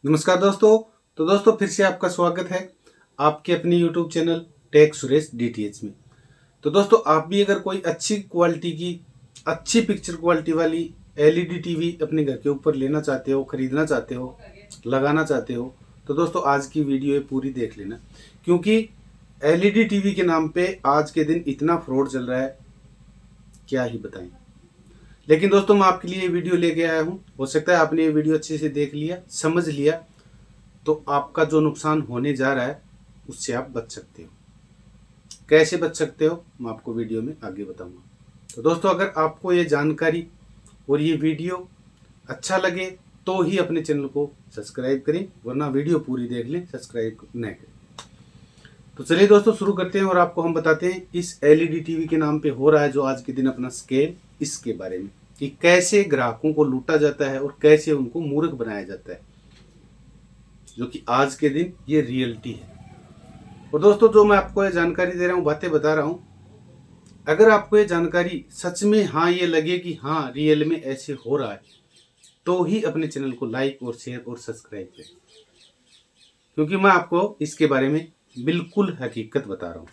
नमस्कार दोस्तों। तो दोस्तों फिर से आपका स्वागत है आपके अपने YouTube channel tech Suresh DTH में। तो दोस्तों आप भी अगर कोई अच्छी क्वालिटी की अच्छी पिक्चर क्वालिटी वाली एलईडी टीवी अपने घर के ऊपर लेना चाहते हो, खरीदना चाहते हो, लगाना चाहते हो, तो दोस्तों आज की वीडियो ये पूरी देख लेना, क्योंकि एलईडी टीवी के नाम पे आज के दिन इतना फ्रॉड चल रहा है, क्या ही बताएं। लेकिन दोस्तों मैं आपके लिए ये वीडियो लेके आया हूँ। हो सकता है आपने ये वीडियो अच्छे से देख लिया, समझ लिया, तो आपका जो नुकसान होने जा रहा है उससे आप बच सकते हो। कैसे बच सकते हो मैं आपको वीडियो में आगे बताऊंगा। तो दोस्तों अगर आपको ये जानकारी और ये वीडियो अच्छा लगे तो ही अपने चैनल को सब्सक्राइब करें, वरना वीडियो पूरी देख लें, सब्सक्राइब न करें। तो चलिए दोस्तों शुरू करते हैं और आपको हम बताते हैं इस एलईडी टीवी के नाम पे हो रहा है जो आज के दिन अपना स्कैम, इसके बारे में कि कैसे ग्राहकों को लूटा जाता है और कैसे उनको मूर्ख बनाया जाता है, जो कि आज के दिन ये रियलिटी है। और दोस्तों जो मैं आपको ये जानकारी दे रहा हूँ, बातें बता रहा हूँ, अगर आपको ये जानकारी सच में हाँ ये लगे कि हाँ रियल में ऐसे हो रहा है, तो ही अपने चैनल को लाइक और शेयर और सब्सक्राइब करें, क्योंकि मैं आपको इसके बारे में बिल्कुल हकीकत बता रहा हूँ।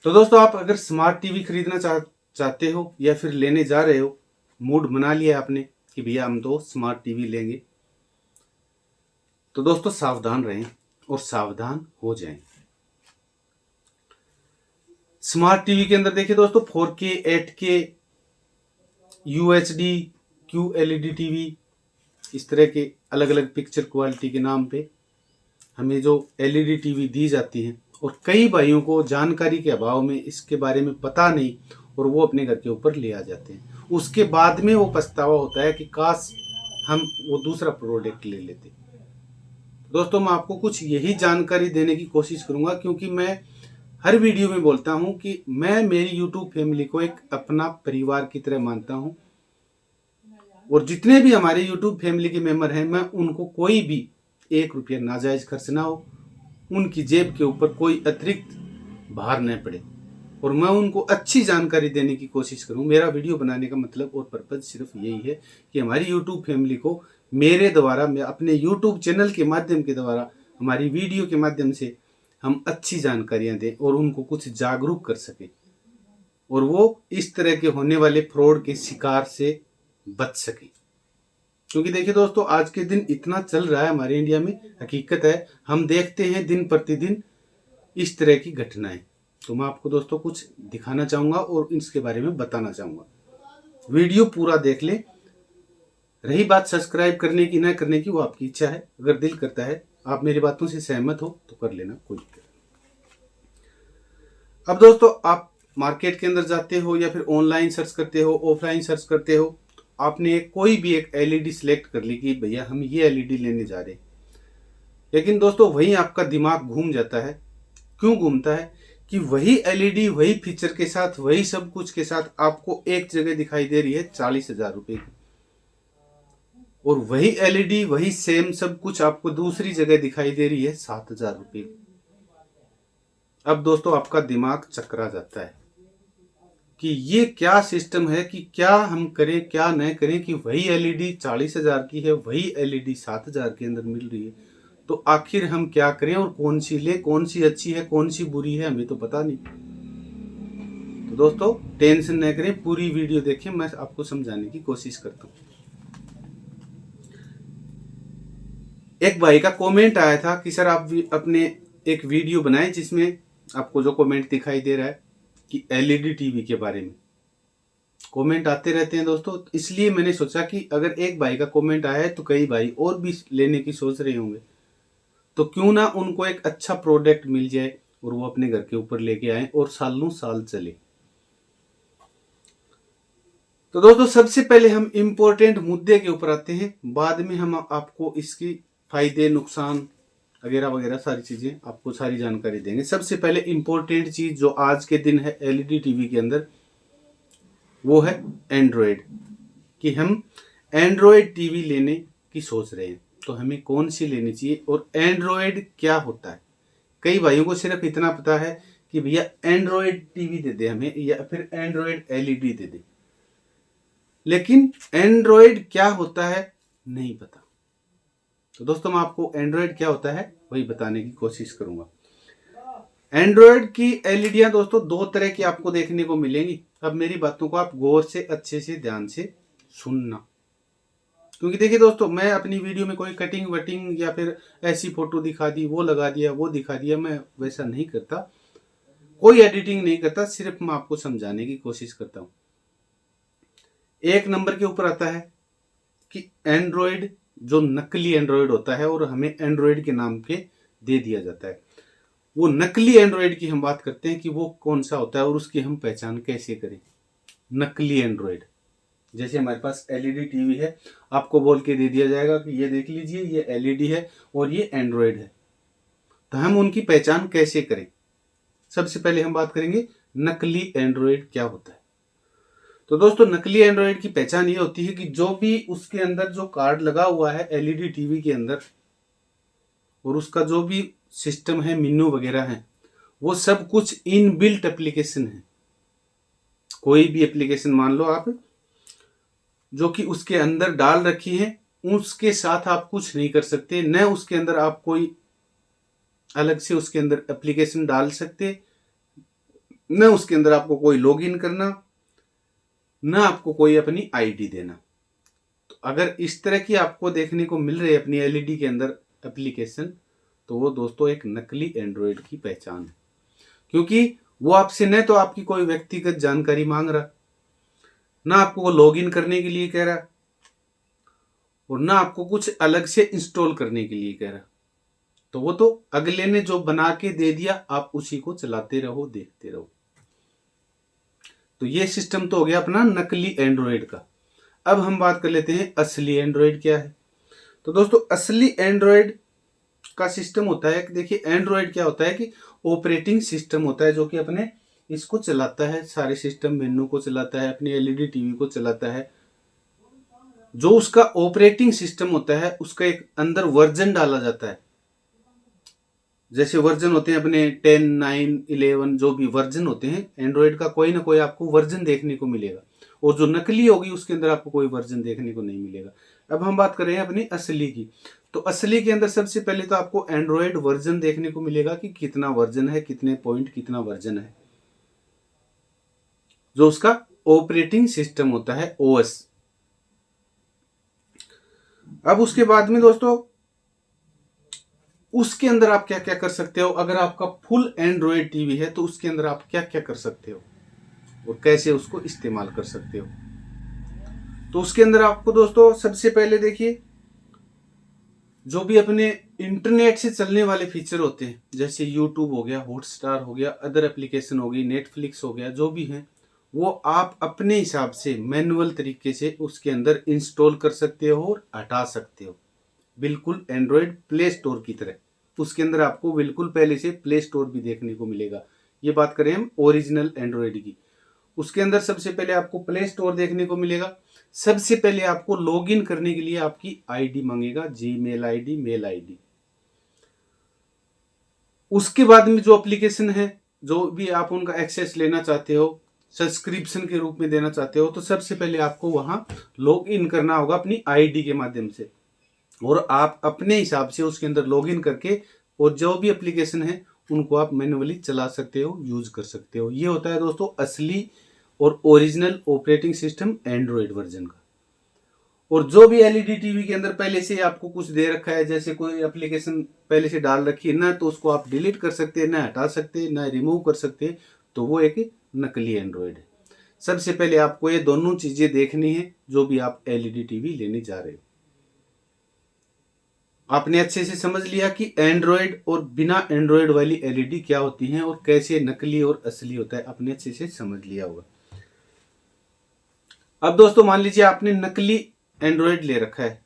तो दोस्तों आप अगर स्मार्ट टीवी खरीदना चाहते हो या फिर लेने जा रहे हो, मूड बना लिया आपने कि भैया हम तो स्मार्ट टीवी लेंगे, तो दोस्तों सावधान रहें और सावधान हो जाएं। स्मार्ट टीवी के अंदर देखिए दोस्तों 4K, 8K, UHD, QLED TV, इस तरह के अलग अलग पिक्चर क्वालिटी के नाम पे हमें जो एलईडी टीवी दी जाती है, और कई भाइयों को जानकारी के अभाव में इसके बारे में पता नहीं और वो अपने घर के ऊपर ले आ जाते हैं। उसके बाद में वो पछतावा होता है कि काश हम वो दूसरा प्रोडक्ट ले लेते। दोस्तों मैं आपको कुछ यही जानकारी देने की कोशिश करूंगा, क्योंकि मैं हर वीडियो में बोलता हूं कि मैं मेरी यूट्यूब फैमिली को एक अपना परिवार की तरह मानता हूं, और जितने भी हमारे यूट्यूब फैमिली के मेंबर हैं मैं उनको कोई भी 1 रुपया नाजायज खर्च ना हो, उनकी जेब के ऊपर कोई अतिरिक्त भार न पड़े, और मैं उनको अच्छी जानकारी देने की कोशिश करूं। मेरा वीडियो बनाने का मतलब और पर्पज सिर्फ यही है कि हमारी यूट्यूब फैमिली को मेरे द्वारा, मैं अपने यूट्यूब चैनल के माध्यम के द्वारा, हमारी वीडियो के माध्यम से हम अच्छी जानकारियां दें और उनको कुछ जागरूक कर सके, और वो इस तरह के होने वाले फ्रॉड के शिकार से बच सके। क्योंकि देखिए दोस्तों आज के दिन इतना चल रहा है हमारे इंडिया में, हकीकत है हम देखते हैं दिन प्रतिदिन इस तरह की घटनाएं। तो मैं आपको दोस्तों कुछ दिखाना चाहूंगा और इसके बारे में बताना चाहूंगा। वीडियो पूरा देख लें। रही बात सब्सक्राइब करने की ना करने की, वो आपकी इच्छा है, अगर दिल करता है, आप मेरी बातों से सहमत हो तो कर लेना, कोई दिक्कत नहीं। अब दोस्तों आप मार्केट के अंदर जाते हो या फिर ऑनलाइन सर्च करते हो, ऑफलाइन सर्च करते हो, आपने कोई भी एक एलईडी सिलेक्ट कर ली कि भैया हम ये एलईडी लेने जा रहे हैं, लेकिन दोस्तों वहीं आपका दिमाग घूम जाता है। क्यों घूमता है? कि वही एलईडी वही फीचर के साथ, वही सब कुछ के साथ आपको एक जगह दिखाई दे रही है 40,000 रुपए की, और वही एलईडी वही सेम सब कुछ आपको दूसरी जगह दिखाई दे रही है 7,000 रुपए की। अब दोस्तों आपका दिमाग चकरा जाता है कि ये क्या सिस्टम है, कि क्या हम करें क्या न करें, कि वही एलईडी 40,000 की है, वही एलईडी 7,000 के अंदर मिल रही है, तो आखिर हम क्या करें और कौन सी लें, कौन सी अच्छी है कौन सी बुरी है, हमें तो पता नहीं। तो दोस्तों टेंशन न करें, पूरी वीडियो देखें, मैं आपको समझाने की कोशिश करता हूँ। एक भाई का कमेंट आया था कि सर आप अपने एक वीडियो बनाएं जिसमें आपको जो कमेंट दिखाई दे रहा है कि एलईडी टीवी के बारे में। कमेंट आते रहते हैं दोस्तों, इसलिए मैंने सोचा कि अगर एक भाई का कमेंट आया है तो कई भाई और भी लेने की सोच रहे होंगे, तो क्यों ना उनको एक अच्छा प्रोडक्ट मिल जाए और वो अपने घर के ऊपर लेके आए और सालों साल चले। तो दोस्तों सबसे पहले हम इम्पोर्टेंट मुद्दे के ऊपर आते हैं, बाद में हम आपको इसकी फायदे नुकसान वगैरह वगैरह सारी चीजें आपको सारी जानकारी देंगे। सबसे पहले इम्पोर्टेंट चीज जो आज के दिन है एलईडी टीवी के अंदर, वो है एंड्रॉयड। कि हम एंड्रॉयड टीवी लेने की सोच रहे हैं तो हमें कौन सी लेनी चाहिए और एंड्रॉयड क्या होता है। कई भाइयों को सिर्फ इतना पता है कि भैया एंड्रॉयड टीवी दे दे हमें या फिर एंड्रॉयड एलईडी दे दे, लेकिन एंड्रॉयड क्या होता है नहीं पता। तो दोस्तों मैं आपको एंड्रॉयड क्या होता है वही बताने की कोशिश करूंगा। एंड्रॉयड की एलईडियां दोस्तों दो तरह की आपको देखने को मिलेंगी। अब मेरी बातों को आप गौर से अच्छे से ध्यान से सुनना, क्योंकि देखिए दोस्तों मैं अपनी वीडियो में कोई कटिंग वटिंग या फिर ऐसी फोटो दिखा दी, वो लगा दिया, वो दिखा दिया, मैं वैसा नहीं करता, कोई एडिटिंग नहीं करता, सिर्फ मैं आपको समझाने की कोशिश करता हूं। एक नंबर के ऊपर आता है कि एंड्रॉयड जो नकली एंड्रॉयड होता है और हमें एंड्रॉयड के नाम पे दे दिया जाता है, वो नकली एंड्रॉयड की हम बात करते हैं कि वो कौन सा होता है और उसकी हम पहचान कैसे करें। नकली एंड्रॉयड, जैसे हमारे पास एलईडी टीवी है, आपको बोल के दे दिया जाएगा कि ये देख लीजिए ये एलईडी है और ये एंड्रॉयड है, तो हम उनकी पहचान कैसे करें। सबसे पहले हम बात करेंगे नकली एंड्रॉयड क्या होता है। तो दोस्तों नकली एंड्रॉयड की पहचान ये होती है कि जो भी उसके अंदर जो कार्ड लगा हुआ है एलईडी टीवी के अंदर, और उसका जो भी सिस्टम है, मेनू वगैरह है, वो सब कुछ इनबिल्ट एप्लीकेशन है। कोई भी एप्लीकेशन मान लो आप जो कि उसके अंदर डाल रखी है, उसके साथ आप कुछ नहीं कर सकते, न उसके अंदर आप कोई अलग से उसके अंदर एप्लीकेशन डाल सकते, न उसके अंदर आपको कोई लॉगिन करना, न आपको कोई अपनी आईडी देना। तो अगर इस तरह की आपको देखने को मिल रही है अपनी एलईडी के अंदर एप्लीकेशन, तो वो दोस्तों एक नकली एंड्रॉयड की पहचान है, क्योंकि वो आपसे न तो आपकी कोई व्यक्तिगत जानकारी मांग रहा, ना आपको वो लॉगिन करने के लिए कह रहा, और ना आपको कुछ अलग से इंस्टॉल करने के लिए कह रहा। तो वो तो अगले ने जो बना के दे दिया, आप उसी को चलाते रहो, देखते रहो। तो ये सिस्टम तो हो गया अपना नकली एंड्रॉयड का। अब हम बात कर लेते हैं असली एंड्रॉयड क्या है। तो दोस्तों असली एंड्रॉयड का सिस्टम होता है कि देखिए एंड्रॉयड क्या होता है कि ऑपरेटिंग सिस्टम होता है जो कि अपने इसको चलाता है, सारे सिस्टम मेनू को चलाता है, अपनी एलईडी टीवी को चलाता है। जो उसका ऑपरेटिंग सिस्टम होता है उसका एक अंदर वर्जन डाला जाता है। जैसे वर्जन होते हैं अपने 10, 9, 11 जो भी वर्जन होते हैं एंड्रॉयड का, कोई ना कोई आपको वर्जन देखने को मिलेगा, और जो नकली होगी उसके अंदर आपको कोई वर्जन देखने को नहीं मिलेगा। अब हम बात कर रहे हैं अपनी असली की। तो असली के अंदर सबसे पहले तो आपको एंड्रॉयड वर्जन देखने को मिलेगा कि कितना वर्जन है, कितने पॉइंट कितना वर्जन है, जो उसका ऑपरेटिंग सिस्टम होता है ओएस। अब उसके बाद में दोस्तों उसके अंदर आप क्या क्या कर सकते हो। अगर आपका फुल एंड्रॉयड टीवी है तो उसके अंदर आप क्या क्या कर सकते हो और कैसे उसको इस्तेमाल कर सकते हो। तो उसके अंदर आपको दोस्तों सबसे पहले देखिए जो भी अपने इंटरनेट से चलने वाले फीचर होते हैं, जैसे यूट्यूब हो गया, हॉटस्टार हो गया, अदर एप्लीकेशन हो गई, नेटफ्लिक्स हो गया, जो भी है वो आप अपने हिसाब से मैनुअल तरीके से उसके अंदर इंस्टॉल कर सकते हो और हटा सकते हो, बिल्कुल एंड्रॉयड प्ले स्टोर की तरह। उसके अंदर आपको बिल्कुल पहले से प्ले स्टोर भी देखने को मिलेगा। ये बात करें हम ओरिजिनल एंड्रॉयड की, उसके अंदर सबसे पहले आपको प्ले स्टोर देखने को मिलेगा। सबसे पहले आपको लॉगिन करने के लिए आपकी आईडी मांगेगा, जीमेल आईडी, मेल आईडी। उसके बाद में जो एप्लीकेशन है, जो भी आप उनका एक्सेस लेना चाहते हो, सब्सक्रिप्शन के रूप में देना चाहते हो, तो सबसे पहले आपको वहां लॉग इन करना होगा अपनी आईडी के माध्यम से, और आप अपने हिसाब से उसके अंदर लॉगिन करके और जो भी एप्लीकेशन है उनको आप मैन्युअली चला सकते हो, यूज कर सकते हो। ये होता है दोस्तों असली और original operating system Android version का। और जो भी एलईडी टीवी के अंदर पहले से आपको कुछ दे रखा है, जैसे कोई एप्लीकेशन पहले से डाल रखी है ना, तो उसको आप डिलीट कर सकते हैं, ना हटा सकते हैं, ना रिमूव कर सकते हैं, तो वो एक नकली एंड्रॉयड है। सबसे पहले आपको ये दोनों चीजें देखनी है जो भी आप एलईडी टीवी लेने जा रहे हो। आपने अच्छे से समझ लिया कि एंड्रॉयड और बिना एंड्रॉयड वाली एलईडी क्या होती हैं और कैसे नकली और असली होता है, आपने अच्छे से समझ लिया होगा। अब दोस्तों मान लीजिए आपने नकली एंड्रॉयड ले रखा है,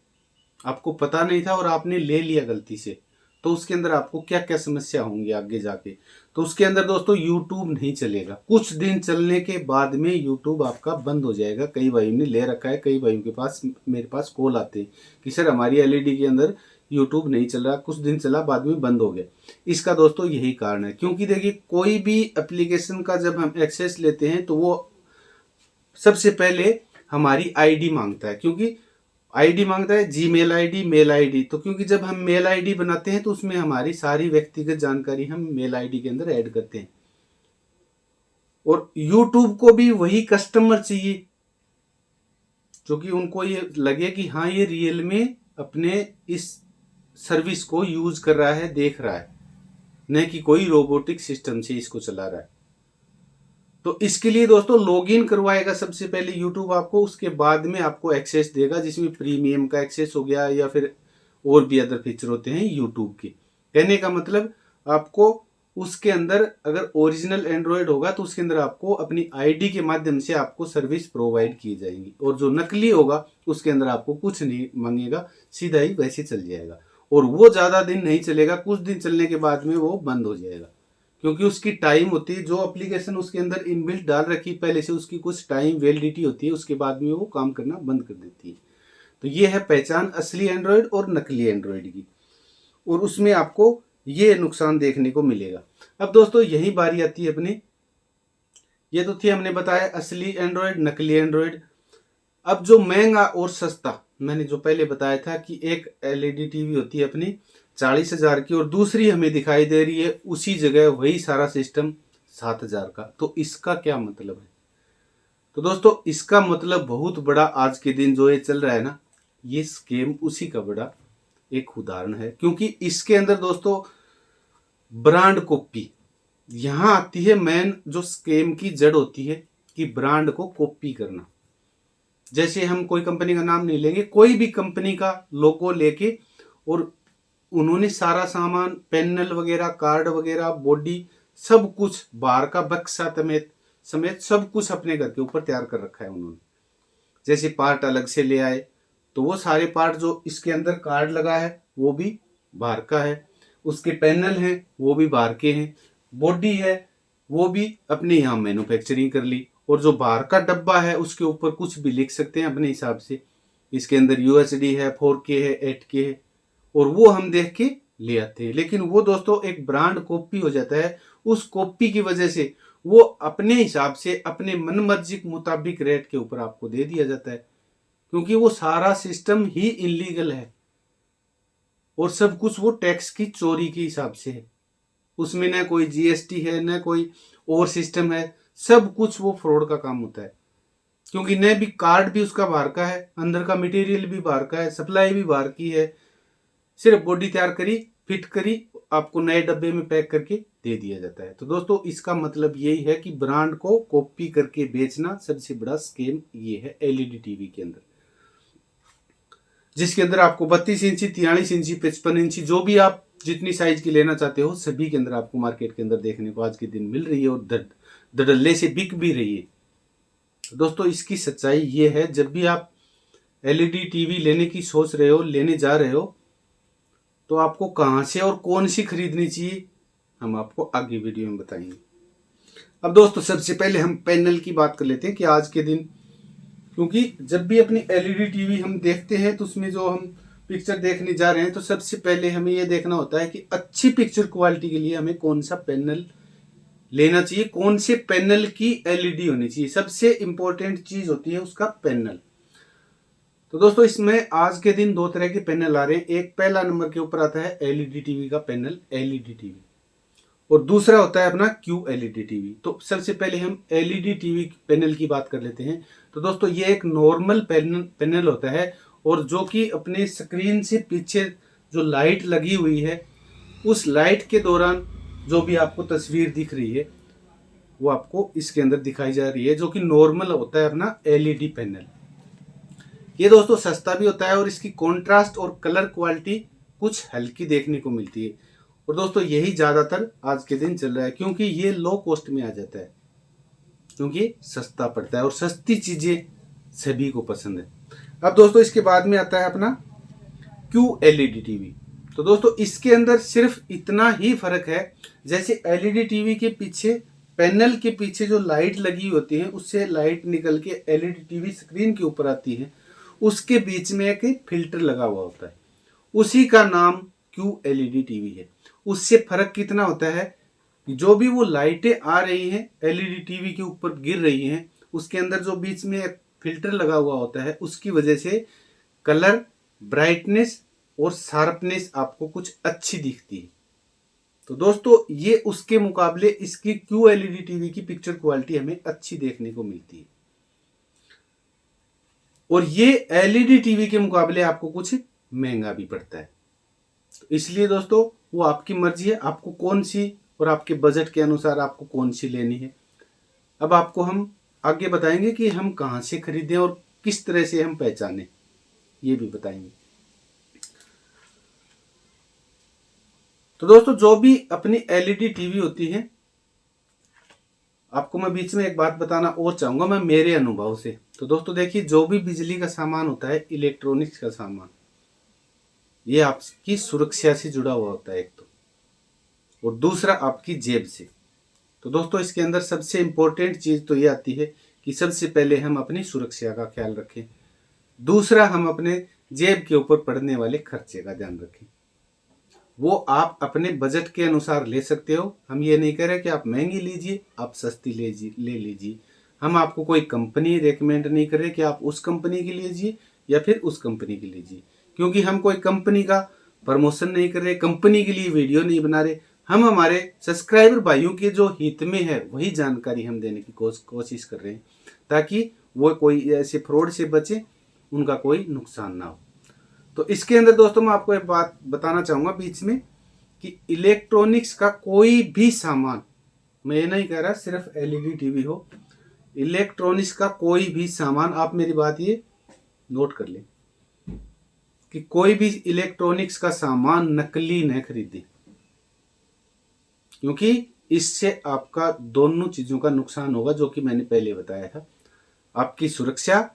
आपको पता नहीं था और आपने ले लिया गलती से, तो उसके अंदर आपको क्या क्या समस्या होंगी आगे जाके। तो उसके अंदर दोस्तों यूट्यूब नहीं चलेगा, कुछ दिन चलने के बाद में यूट्यूब आपका बंद हो जाएगा। कई भाइयों ने ले रखा है, कई भाइयों के पास मेरे पास कॉल आते हैं कि सर हमारी एलईडी के अंदर यूट्यूब नहीं चल रहा, कुछ दिन चला बाद में बंद हो गया। इसका दोस्तों यही कारण है, क्योंकि देखिए कोई भी एप्लीकेशन का जब हम एक्सेस लेते हैं तो वो सबसे पहले हमारी आईडी मांगता है, क्योंकि आईडी मांगता है जीमेल आईडी, मेल आईडी। तो क्योंकि जब हम मेल आईडी बनाते हैं तो उसमें हमारी सारी व्यक्तिगत जानकारी हम मेल आईडी के अंदर ऐड करते हैं। और यूट्यूब को भी वही कस्टमर चाहिए, क्योंकि उनको ये लगे कि हाँ ये रियल में अपने इस सर्विस को यूज कर रहा है, देख रहा है, न कि कोई रोबोटिक सिस्टम से इसको चला रहा है। तो इसके लिए दोस्तों लॉगिन करवाएगा सबसे पहले यूट्यूब आपको, उसके बाद में आपको एक्सेस देगा, जिसमें प्रीमियम का एक्सेस हो गया या फिर और भी अदर फीचर होते हैं यूट्यूब के। कहने का मतलब आपको उसके अंदर अगर ओरिजिनल एंड्रॉयड होगा तो उसके अंदर आपको अपनी आईडी के माध्यम से आपको सर्विस प्रोवाइड की जाएगी, और जो नकली होगा उसके अंदर आपको कुछ नहीं मांगेगा, सीधा ही वैसे चल जाएगा। और वो ज़्यादा दिन नहीं चलेगा, कुछ दिन चलने के बाद में वो बंद हो जाएगा, क्योंकि उसकी टाइम होती है, जो एप्लीकेशन उसके अंदर इनबिल्ट डाल रखी पहले से उसकी कुछ टाइम वैलिडिटी होती है, उसके बाद में वो काम करना बंद कर देती है। तो ये है पहचान असली एंड्रॉयड और नकली एंड्रॉयड की, और उसमें आपको ये नुकसान देखने को मिलेगा। अब दोस्तों यही बारी आती है अपने, ये तो थी हमने बताया असली एंड्रॉयड नकली एंड्रॉयड। अब जो महंगा और सस्ता, मैंने जो पहले बताया था कि एक एलईडी टीवी होती है अपनी 40,000 की और दूसरी हमें दिखाई दे रही है उसी जगह वही सारा सिस्टम 7,000 का। तो इसका क्या मतलब है? तो दोस्तों इसका मतलब बहुत बड़ा, आज के दिन जो ये चल रहा है ना, ये स्कैम उसी का बड़ा एक उदाहरण है। क्योंकि इसके अंदर दोस्तों ब्रांड कॉपी यहाँ आती है, मेन जो स्कैम की जड़ होती है कि ब्रांड को कॉपी करना। जैसे हम कोई कंपनी का नाम नहीं लेंगे, कोई भी कंपनी का लोगो लेके और उन्होंने सारा सामान, पैनल वगैरह, कार्ड वगैरह, बॉडी, सब कुछ बाहर का बक्सा समेत सब कुछ अपने घर के ऊपर तैयार कर रखा है उन्होंने। जैसे पार्ट अलग से ले आए तो वो सारे पार्ट जो इसके अंदर कार्ड लगा है वो भी बाहर का है, उसके पैनल हैं वो भी बाहर के हैं, बॉडी है वो भी अपने यहाँ मैन्युफैक्चरिंग कर ली, और जो बाहर का डब्बा है उसके ऊपर कुछ भी लिख सकते हैं अपने हिसाब से। इसके अंदर यूएसडी है, 4K है, 8K है, और वो हम देख के ले आते हैं। लेकिन वो दोस्तों एक ब्रांड कॉपी हो जाता है। उस कॉपी की वजह से वो अपने हिसाब से अपने मन मर्जी के मुताबिक रेट के ऊपर आपको दे दिया जाता है, क्योंकि वो सारा सिस्टम ही इलीगल है और सब कुछ वो टैक्स की चोरी के हिसाब से है। उसमें न कोई जीएसटी है, न कोई और सिस्टम है, सब कुछ वो फ्रॉड का काम होता है। क्योंकि न भी कार्ड भी उसका बाहर का है, अंदर का मटेरियल भी बाहर का है, सप्लाई भी बाहर की है, सिर्फ बॉडी तैयार करी, फिट करी, आपको नए डब्बे में पैक करके दे दिया जाता है। तो दोस्तों इसका मतलब यही है कि ब्रांड को कॉपी करके बेचना सबसे बड़ा स्कैम ये है एलईडी टीवी के अंदर, जिसके अंदर आपको 32 इंची, 43 इंची, 55 इंची, जो भी आप जितनी साइज की लेना चाहते हो सभी के अंदर आपको मार्केट के अंदर देखने को आज के दिन मिल रही है, और धड़ल्ले से बिक भी रही है। दोस्तों इसकी सच्चाई ये है, जब भी आप एलईडी टीवी लेने की सोच रहे हो, लेने जा रहे हो, तो आपको कहाँ से और कौन सी खरीदनी चाहिए हम आपको आगे वीडियो में बताएंगे। अब दोस्तों सबसे पहले हम पैनल की बात कर लेते हैं कि आज के दिन, क्योंकि जब भी अपनी एलईडी टीवी हम देखते हैं तो उसमें जो हम पिक्चर देखने जा रहे हैं तो सबसे पहले हमें यह देखना होता है कि अच्छी पिक्चर क्वालिटी के लिए हमें कौन सा पैनल लेना चाहिए, कौन से पैनल की एलईडी होनी चाहिए। सबसे इंपॉर्टेंट चीज होती है उसका पैनल। तो दोस्तों इसमें आज के दिन दो तरह के पैनल आ रहे हैं। एक पहला नंबर के ऊपर आता है एलईडी टीवी का पैनल, एलईडी टीवी, और दूसरा होता है अपना क्यू एलईडी टीवी। तो सबसे पहले हम एलईडी टीवी पैनल की बात कर लेते हैं। तो दोस्तों ये एक नॉर्मल पैनल होता है, और जो कि अपने स्क्रीन से पीछे जो लाइट लगी हुई है उस लाइट के दौरान जो भी आपको तस्वीर दिख रही है वो आपको इसके अंदर दिखाई जा रही है, जो कि नॉर्मल होता है अपना एलईडी पैनल। ये दोस्तों सस्ता भी होता है और इसकी कॉन्ट्रास्ट और कलर क्वालिटी कुछ हल्की देखने को मिलती है, और दोस्तों यही ज़्यादातर आज के दिन चल रहा है, क्योंकि ये लो कॉस्ट में आ जाता है, क्योंकि सस्ता पड़ता है और सस्ती चीज़ें सभी को पसंद है। अब दोस्तों इसके बाद में आता है अपना क्यू एलईडी टीवी। तो दोस्तों इसके अंदर सिर्फ इतना ही फर्क है, जैसे एलईडी टीवी के पीछे, पैनल के पीछे जो लाइट लगी होती है उससे लाइट निकल के एलईडी टीवी स्क्रीन के ऊपर आती है, उसके बीच में एक फिल्टर लगा हुआ होता है, उसी का नाम क्यू एलईडी टीवी है। उससे फर्क कितना होता है, जो भी वो लाइटें आ रही हैं एलईडी टीवी के ऊपर गिर रही हैं, उसके अंदर जो बीच में फिल्टर लगा हुआ होता है, उसकी वजह से कलर, ब्राइटनेस और शार्पनेस आपको कुछ अच्छी दिखती है। तो दोस्तों ये उसके मुकाबले इसकी QLED टीवी की पिक्चर क्वालिटी हमें अच्छी देखने को मिलती है, और ये LED टीवी के मुकाबले आपको कुछ महंगा भी पड़ता है। तो इसलिए दोस्तों वो आपकी मर्जी है, आपको कौन सी और आपके बजट के अनुसार आपको कौन सी लेनी है। अब आपको हम आगे बताएंगे कि हम कहाँ से खरीदें और किस तरह से हम पहचानें, ये भी बताएंगे। तो दोस्तों जो भी अपनी LED टीवी होती है, आपको मैं बीच में एक बात बताना और चाहूंगा मैं मेरे अनुभव से। तो दोस्तों देखिए, जो भी बिजली का सामान होता है, इलेक्ट्रॉनिक्स का सामान, ये आपकी सुरक्षा से जुड़ा हुआ होता है एक तो, और दूसरा आपकी जेब से। तो दोस्तों इसके अंदर सबसे इम्पोर्टेंट चीज तो ये आती है कि सबसे पहले हम अपनी सुरक्षा का ख्याल रखें, दूसरा हम अपने जेब के ऊपर पड़ने वाले खर्चे का ध्यान रखें। वो आप अपने बजट के अनुसार ले सकते हो। हम ये नहीं कह रहे कि आप महंगी लीजिए, आप सस्ती ले लीजिए। हम आपको कोई कंपनी रेकमेंड नहीं कर रहे कि आप उस कंपनी की लीजिए या फिर उस कंपनी की लीजिए, क्योंकि हम कोई कंपनी का प्रमोशन नहीं कर रहे, कंपनी के लिए वीडियो नहीं बना रहे। हम हमारे सब्सक्राइबर भाइयों के जो हित में है वही जानकारी हम देने की कोशिश कर रहे हैं, ताकि वो कोई ऐसे फ्रॉड से बचे, उनका कोई नुकसान ना हो। तो इसके अंदर दोस्तों मैं आपको एक बात बताना चाहूंगा बीच में कि इलेक्ट्रॉनिक्स का कोई भी सामान, मैं ये नहीं कह रहा सिर्फ LED टीवी हो, इलेक्ट्रॉनिक्स का कोई भी सामान, आप मेरी बात ये नोट कर लें कि कोई भी इलेक्ट्रॉनिक्स का सामान नकली न खरीदें, क्योंकि इससे आपका दोनों चीजों का नुकसान होगा, जो कि मैंने पहले बताया था, आपकी सुरक्षा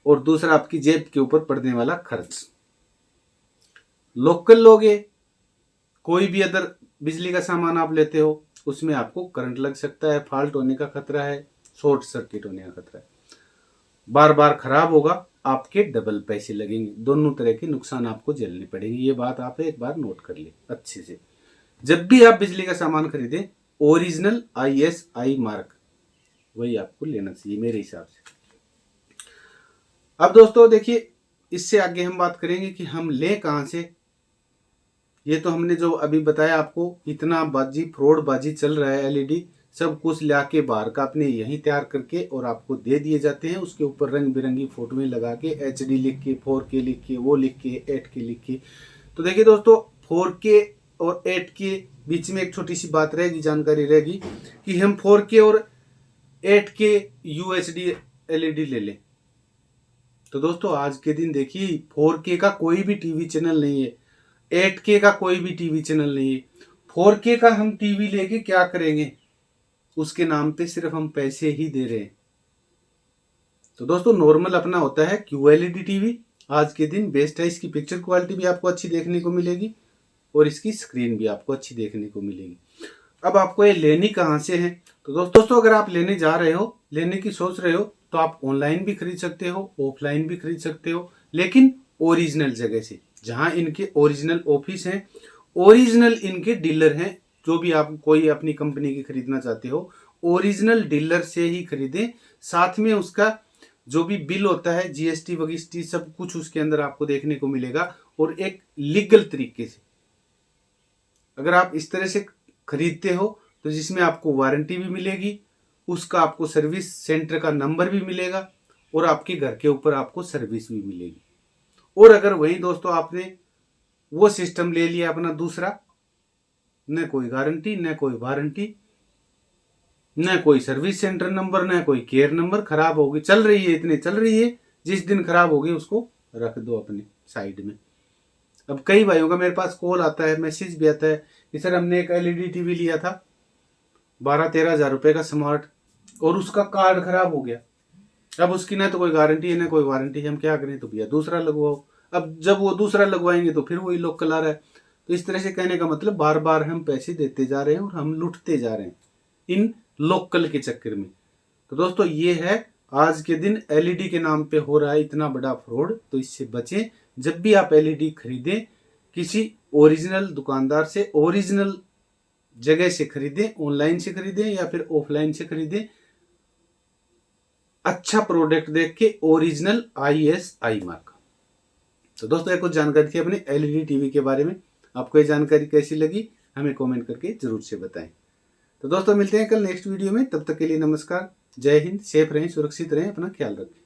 और दूसरा आपकी जेब के ऊपर पड़ने वाला खर्च। लोकल लोगे, कोई भी अदर बिजली का सामान आप लेते हो, उसमें आपको करंट लग सकता है, फॉल्ट होने का खतरा है, शॉर्ट सर्किट होने का खतरा है, बार बार खराब होगा, आपके डबल पैसे लगेंगे, दोनों तरह के नुकसान आपको झेलने पड़ेंगे। ये बात आप एक बार नोट कर ले अच्छे से। जब भी आप बिजली का सामान खरीदें, ओरिजिनल ISI मार्क वही आपको लेना चाहिए मेरे हिसाब से। अब दोस्तों देखिए, इससे आगे हम बात करेंगे कि हम लें कहाँ से। ये तो हमने जो अभी बताया आपको, इतना बाजी फ्रॉड बाजी चल रहा है, LED सब कुछ ला के बाहर का अपने यहीं तैयार करके और आपको दे दिए जाते हैं। उसके ऊपर रंग बिरंगी फोटोएं लगा के, HD लिख के, 4K लिख के, वो लिख के, 8K लिख के। तो देखिए दोस्तों, 4K और 8K बीच में एक छोटी सी बात रहेगी, जानकारी रहेगी कि हम 4K और 8K UHD LED ले लें। तो दोस्तों आज के दिन देखिए, 4K का कोई भी टीवी चैनल नहीं है, 8K का कोई भी टीवी चैनल नहीं है। 4K का हम टीवी लेके क्या करेंगे, उसके नाम पे सिर्फ हम पैसे ही दे रहे हैं। तो दोस्तों नॉर्मल अपना होता है QLED टीवी, आज के दिन बेस्ट है। इसकी पिक्चर क्वालिटी भी आपको अच्छी देखने को मिलेगी और इसकी स्क्रीन भी आपको अच्छी देखने को मिलेगी। अब आपको ये लेनी कहाँ से है? तो दोस्तों अगर आप लेने जा रहे हो, लेने की सोच रहे हो, तो आप ऑनलाइन भी खरीद सकते हो, ऑफलाइन भी खरीद सकते हो, लेकिन ओरिजिनल जगह से, जहां इनके ओरिजिनल ऑफिस हैं, ओरिजिनल इनके डीलर हैं। जो भी आप कोई अपनी कंपनी की खरीदना चाहते हो, ओरिजिनल डीलर से ही खरीदें। साथ में उसका जो भी बिल होता है, GST वगैरह सब कुछ उसके अंदर आपको देखने को मिलेगा, और एक लीगल तरीके से। अगर आप इस तरह से खरीदते हो तो जिसमें आपको वारंटी भी मिलेगी, उसका आपको सर्विस सेंटर का नंबर भी मिलेगा, और आपके घर के ऊपर आपको सर्विस भी मिलेगी। और अगर वही दोस्तों आपने वो सिस्टम ले लिया अपना दूसरा, न कोई गारंटी, न कोई वारंटी, न कोई सर्विस सेंटर नंबर, न कोई केयर नंबर, खराब होगी, चल रही है, इतने चल रही है, जिस दिन खराब होगी उसको रख दो अपने साइड में। अब कई भाइयों का मेरे पास कॉल आता है, मैसेज भी आता है कि सर हमने एक LED टीवी लिया था 12-13 हजार रुपए का स्मार्ट, और उसका कार्ड खराब हो गया। अब उसकी ना तो कोई गारंटी है ना कोई वारंटी है, हम क्या करें? तो भैया दूसरा लगवाओ। अब जब वो दूसरा लगवाएंगे तो फिर वही लोकल आ रहा है। तो इस तरह से कहने का मतलब बार बार हम पैसे देते जा रहे हैं और हम लुटते जा रहे हैं इन लोकल के चक्कर में। तो दोस्तों ये है आज के दिन LED के नाम पे हो रहा है इतना बड़ा फ्रॉड। तो इससे बचें। जब भी आप LED खरीदें, किसी ओरिजिनल दुकानदार से, ओरिजिनल जगह से खरीदें, ऑनलाइन से खरीदें या फिर ऑफलाइन से खरीदें। अच्छा प्रोडक्ट देख के ओरिजिनल ISI मार्क। तो दोस्तों ये कुछ जानकारी थी अपने LED टीवी के बारे में। आपको ये जानकारी कैसी लगी हमें कमेंट करके जरूर से बताएं। तो दोस्तों मिलते हैं कल नेक्स्ट वीडियो में, तब तक के लिए नमस्कार, जय हिंद, सेफ रहें, सुरक्षित रहें, अपना ख्याल रखें।